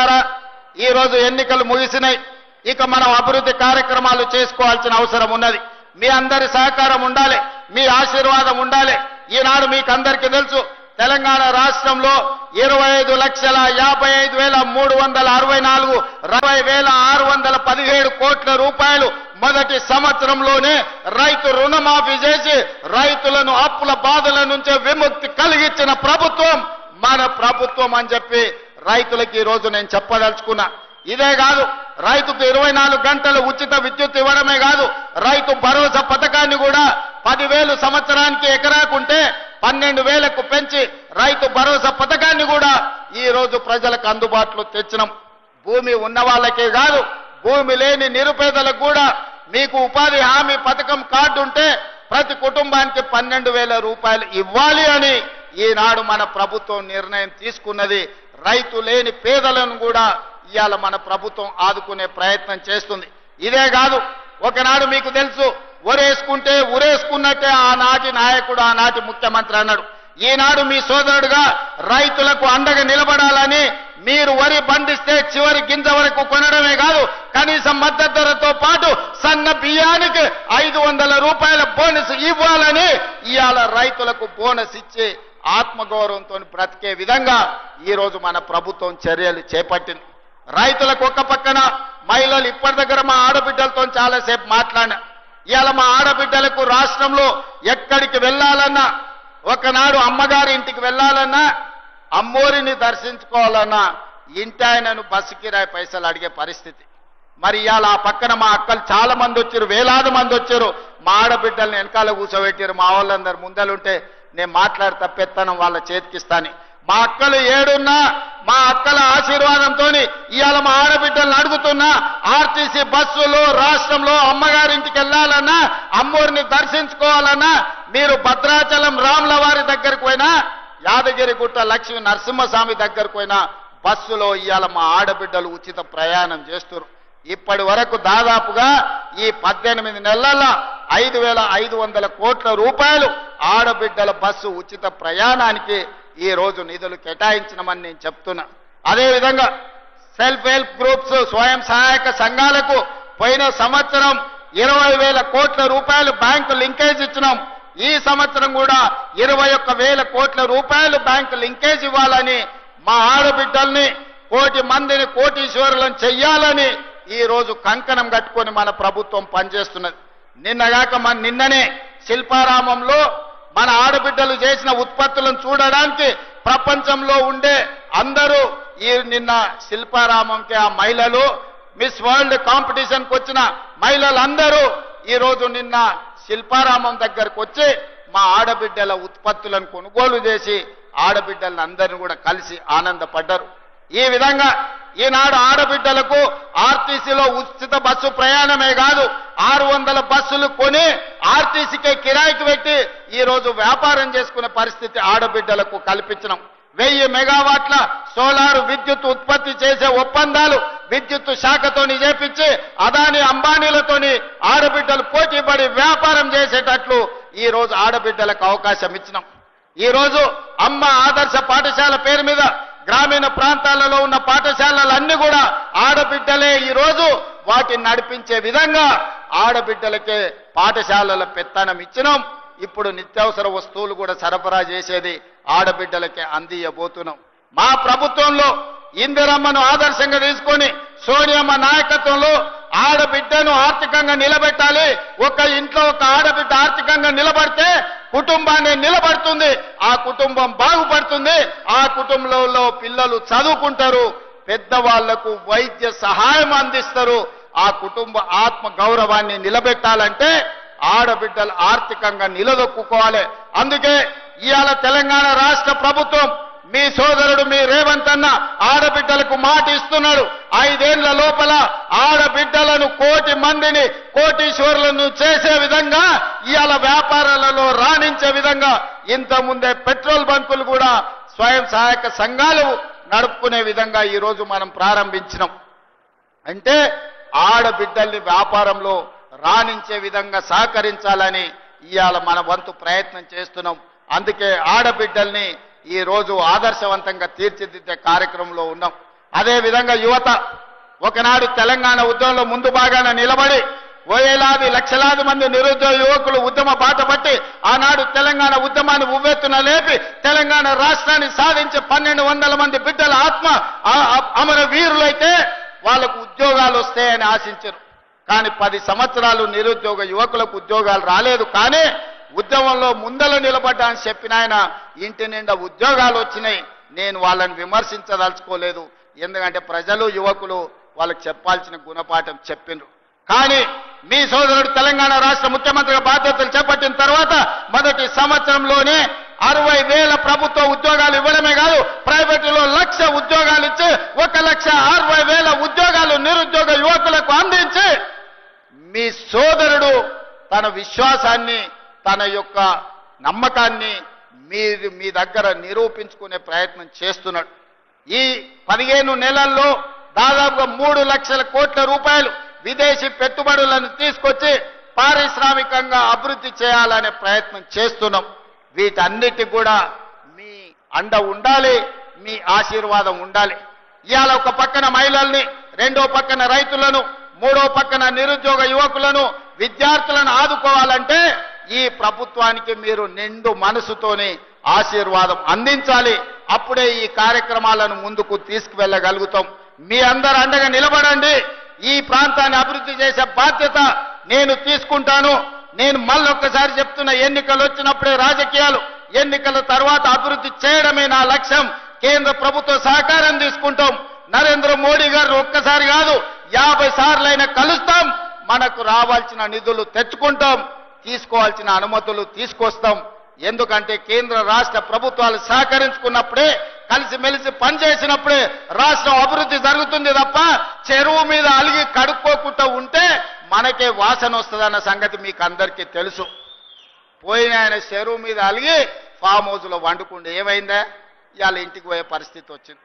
మిత్రులారా, ఈ రోజు ఎన్నికలు ముగిసినాయి. ఇక మనం అభివృద్ధి కార్యక్రమాలు చేసుకోవాల్సిన అవసరం ఉన్నది. మీ అందరి సహకారం ఉండాలి, మీ ఆశీర్వాదం ఉండాలి. ఈనాడు మీకు అందరికీ తెలుసు, తెలంగాణ రాష్ట్రంలో 25,55,364 20,617 కోట్ల రూపాయలు మొదటి సంవత్సరంలోనే రైతు రుణమాఫీ చేసి రైతులను అప్పుల బాధల నుంచి విముక్తి కలిగించిన ప్రభుత్వం మన ప్రభుత్వం అని చెప్పి రైతులకు ఈ రోజు నేను చెప్పదలుచుకున్నా. ఇదే కాదు, రైతుకు 24 గంటలు ఉచిత విద్యుత్ ఇవ్వడమే కాదు, రైతు భరోసా పథకాన్ని కూడా 10,000 సంవత్సరానికి ఎకరాకుంటే 12,000కు పెంచి రైతు భరోసా పథకాన్ని కూడా ఈ రోజు ప్రజలకు అందుబాటులో తెచ్చినాం. భూమి ఉన్న వాళ్ళకే కాదు, భూమి లేని నిరుపేదలకు కూడా మీకు ఉపాధి హామీ పథకం కార్డు ఉంటే ప్రతి కుటుంబానికి 12,000 రూపాయలు ఇవ్వాలి అని ఈనాడు మన ప్రభుత్వం నిర్ణయం తీసుకున్నది. రైతు లేని పేదలను కూడా ఇవాళ మన ప్రభుత్వం ఆదుకునే ప్రయత్నం చేస్తుంది. ఇదే కాదు, ఒకనాడు మీకు తెలుసు, ఒరేసుకుంటే ఉరేసుకున్నట్టే ఆనాటి నాయకుడు, ఆనాటి ముఖ్యమంత్రి అన్నాడు. ఈనాడు మీ సోదరుడుగా రైతులకు అండగా నిలబడాలని మీరు వరి పండిస్తే చివరి గింజ వరకు కొనడమే కాదు, కనీసం మద్దతు ధరతో పాటు సన్న బియ్యానికి 500 రూపాయల బోనస్ ఇవ్వాలని ఇవాళ రైతులకు బోనస్ ఇచ్చి ఆత్మగౌరవంతో బ్రతికే విధంగా ఈ రోజు మన ప్రభుత్వం చర్యలు చేపట్టింది. రైతులకు ఒక్క పక్కన మహిళలు ఇప్పటి దగ్గర మా ఆడబిడ్డలతో చాలాసేపు మాట్లాడినా. ఇవాళ మా ఆడబిడ్డలకు రాష్ట్రంలో ఎక్కడికి వెళ్ళాలన్నా, ఒకనాడు అమ్మగారి ఇంటికి వెళ్ళాలన్నా, అమ్మోరిని దర్శించుకోవాలన్నా ఇంటి ఆయనను బస్సు కిరాయి పైసలు అడిగే పరిస్థితి. మరి ఇవాళ ఆ పక్కన మా అక్కలు చాలా మంది వచ్చారు, వేలాది మంది వచ్చారు. మా ఆడబిడ్డల్ని వెనకాల కూర్చోబెట్టారు. మా వాళ్ళందరూ ముందలుంటే నేను మాట్లాడి తప్పెత్తనం వాళ్ళ చేతికిస్తాను. మా అక్కలు ఏడున్నా మా అక్కల ఆశీర్వాదంతో ఇవాళ మా ఆడబిడ్డలను అడుగుతున్నా, ఆర్టీసీ బస్సులో రాష్ట్రంలో అమ్మగారింటికి వెళ్ళాలన్నా, అమ్మోరిని దర్శించుకోవాలన్నా, మీరు భద్రాచలం రాముల వారి దగ్గరకు పోయినా, యాదగిరిగుట్ట లక్ష్మీ నరసింహస్వామి దగ్గరకు పోయినా బస్సులో ఇవాళ మా ఆడబిడ్డలు ఉచిత ప్రయాణం చేస్తున్నారు. ఇప్పటి వరకు దాదాపుగా ఈ 18 నెలల్లో 5,500 కోట్ల రూపాయలు ఆడబిడ్డల బస్సు ఉచిత ప్రయాణానికి ఈ రోజు నిధులు కేటాయించినమని నేను చెప్తున్నా. అదేవిధంగా సెల్ఫ్ హెల్ప్ గ్రూప్స్, స్వయం సహాయక సంఘాలకు పోయిన సంవత్సరం 20,000 కోట్ల రూపాయలు బ్యాంకు లింకేజ్ ఇచ్చినాం. ఈ సంవత్సరం కూడా 21,000 కోట్ల రూపాయలు బ్యాంకు లింకేజ్ ఇవ్వాలని, మా ఆడబిడ్డల్ని 1,00,00,000 మందిని కోటీశ్వరులను చెయ్యాలని ఈ రోజు కంకణం కట్టుకొని మన ప్రభుత్వం పనిచేస్తున్నది. నిన్ననే శిల్పారామంలో మన ఆడబిడ్డలు చేసిన ఉత్పత్తులను చూడడానికి ప్రపంచంలో ఉండే అందరూ నిన్న శిల్పారామంకి ఆ మహిళలు మిస్ వరల్డ్ కాంపిటీషన్కి వచ్చిన మహిళలందరూ ఈ రోజు నిన్న శిల్పారామం దగ్గరకు వచ్చి మా ఆడబిడ్డల ఉత్పత్తులను కొనుగోలు చేసి ఆడబిడ్డలను అందరిని కూడా కలిసి ఆనందపడ్డారు. ఈ విధంగా ఈనాడు ఆడబిడ్డలకు ఆర్టీసీలో ఉచిత బస్సు ప్రయాణమే కాదు, 600 బస్సులు కొని ఆర్టీసీకే కిరాయికి పెట్టి ఈ రోజు వ్యాపారం చేసుకునే పరిస్థితి ఆడబిడ్డలకు కల్పించడం. 1000 మెగావాట్ల సోలార్ విద్యుత్ ఉత్పత్తి చేసే ఒప్పందాలు విద్యుత్ శాఖతోని చేపించి అదాని అంబానీలతోని ఆడబిడ్డలు పోటీపడి వ్యాపారం చేసేటట్లు ఈ రోజు ఆడబిడ్డలకు అవకాశం ఇచ్చినాం. ఈ రోజు అమ్మ ఆదర్శ పాఠశాల పేరు మీద గ్రామీణ ప్రాంతాలలో ఉన్న పాఠశాలలన్నీ కూడా ఆడబిడ్డలే ఈ రోజు వాటిని నడిపించే విధంగా ఆడబిడ్డలకే పాఠశాలల పెత్తనం ఇచ్చినాం. ఇప్పుడు నిత్యావసర వస్తువులు కూడా సరఫరా చేసేది ఆడబిడ్డలకే అందియబోతున్నాం. మా ప్రభుత్వంలో ఇందిరమ్మను ఆదర్శంగా తీసుకొని సోనియమ్మ నాయకత్వంలో ఆడబిడ్డను ఆర్థికంగా నిలబెట్టాలి. ఒక ఇంట్లో ఒక ఆడబిడ్డ ఆర్థికంగా నిలబడితే కుటుంబాన్ని నిలబడుతుంది, ఆ కుటుంబం బాగుపడుతుంది, ఆ కుటుంబంలో పిల్లలు చదువుకుంటారు, పెద్దవాళ్లకు వైద్య సహాయం అందిస్తారు. ఆ కుటుంబ ఆత్మ గౌరవాన్ని నిలబెట్టాలంటే ఆడబిడ్డలు ఆర్థికంగా నిలదొక్కుకోవాలి. అందుకే ఇవాళ తెలంగాణ రాష్ట్ర ప్రభుత్వం మీ సోదరుడు మీ రేవంత్ అన్న ఆడబిడ్డలకు మాట ఇస్తున్నాడు. 5 ఏళ్ల లోపల ఆడబిడ్డలను 1,00,00,000 మందిని కోటీశ్వరులను చేసే విధంగా, ఇవాళ వ్యాపారాలలో రాణించే విధంగా, ఇంత ముందే పెట్రోల్ బంకులు కూడా స్వయం సహాయక సంఘాలు నడుపుకునే విధంగా ఈ రోజు మనం ప్రారంభించినాం. అంటే ఆడబిడ్డల్ని వ్యాపారంలో రాణించే విధంగా సహకరించాలని ఇవాళ మన వంతు ప్రయత్నం చేస్తున్నాం. అందుకే ఆడబిడ్డల్ని ఈ రోజు ఆదర్శవంతంగా తీర్చిదిద్దే కార్యక్రమంలో ఉన్నాం. అదే విధంగా యువత ఒకనాడు తెలంగాణ ఉద్యమంలో ముందు భాగాన నిలబడి వేలాది లక్షలాది మంది నిరుద్యోగ యువకులు ఉద్యమ బాట పట్టి ఆనాడు తెలంగాణ ఉద్యమాన్ని ఉవ్వెత్తున లేపి తెలంగాణ రాష్ట్రాన్ని సాధించి 1200 మంది బిడ్డల ఆత్మ అమర వీరులైతే వాళ్ళకు ఉద్యోగాలు వస్తాయని ఆశించారు. కానీ 10 సంవత్సరాలు నిరుద్యోగ యువకులకు ఉద్యోగాలు రాలేదు. కానీ ఉద్యమంలో ముందల నిలబడ్డా అని చెప్పిన ఆయన ఇంటి నిండా ఉద్యోగాలు వచ్చినాయి. నేను వాళ్ళని విమర్శించదలుచుకోలేదు, ఎందుకంటే ప్రజలు యువకులు వాళ్ళకి చెప్పాల్సిన గుణపాఠం చెప్పిండ్రు. కానీ మీ సోదరుడు తెలంగాణ రాష్ట్ర ముఖ్యమంత్రిగా బాధ్యతలు చేపట్టిన తర్వాత మొదటి సంవత్సరంలోనే 60,000 ప్రభుత్వ ఉద్యోగాలు ఇవ్వడమే కాదు, ప్రైవేటులో 1,00,000 ఉద్యోగాలు ఇచ్చి 1,60,000 ఉద్యోగాలు నిరుద్యోగ యువకులకు అందించి మీ సోదరుడు తన విశ్వాసాన్ని తన యొక్క నమ్మకాన్ని మీ దగ్గర నిరూపించుకునే ప్రయత్నం చేస్తున్నాడు. ఈ 15 నెలల్లో దాదాపుగా 3 లక్షల కోట్ల రూపాయలు విదేశీ పెట్టుబడులను తీసుకొచ్చి పారిశ్రామికంగా అభివృద్ధి చేయాలనే ప్రయత్నం చేస్తున్నాం. వీటన్నిటి కూడా మీ అండ ఉండాలి, మీ ఆశీర్వాదం ఉండాలి. ఇవాళ ఒక పక్కన మహిళల్ని, రెండో పక్కన రైతులను, మూడో పక్కన నిరుద్యోగ యువకులను, విద్యార్థులను ఆదుకోవాలంటే ఈ ప్రభుత్వానికి మీరు నిండు మనసుతోని ఆశీర్వాదం అందించాలి. అప్పుడే ఈ కార్యక్రమాలను ముందుకు తీసుకువెళ్ళగలుగుతాం. మీ అందరు అండగా నిలబడండి. ఈ ప్రాంతాన్ని అభివృద్ధి చేసే బాధ్యత నేను తీసుకుంటాను. నేను మళ్ళొక్కసారి చెప్తున్న, ఎన్నికలు వచ్చినప్పుడే రాజకీయాలు, ఎన్నికల తర్వాత అభివృద్ధి చేయడమే నా లక్ష్యం. కేంద్ర ప్రభుత్వ సహకారం తీసుకుంటాం. నరేంద్ర మోడీ గారు ఒక్కసారి కాదు 50 సార్లైనా కలుస్తాం. మనకు రావాల్సిన నిధులు తెచ్చుకుంటాం, తీసుకోవాల్సిన అనుమతులు తీసుకొస్తాం. ఎందుకంటే కేంద్ర రాష్ట్ర ప్రభుత్వాలు సహకరించుకున్నప్పుడే, కలిసిమెలిసి పనిచేసినప్పుడే రాష్ట్రం అభివృద్ధి జరుగుతుంది తప్ప చెరువు మీద అలిగి కడుక్కోకుండా ఉంటే మనకే వాసన వస్తుందన్న సంగతి మీకు అందరికీ తెలుసు. పోయిన ఆయన చెరువు మీద అలిగి ఫామ్ హౌస్లో వండుకుంటే ఏమైందా? ఇవాళ ఇంటికి పోయే పరిస్థితి వచ్చింది.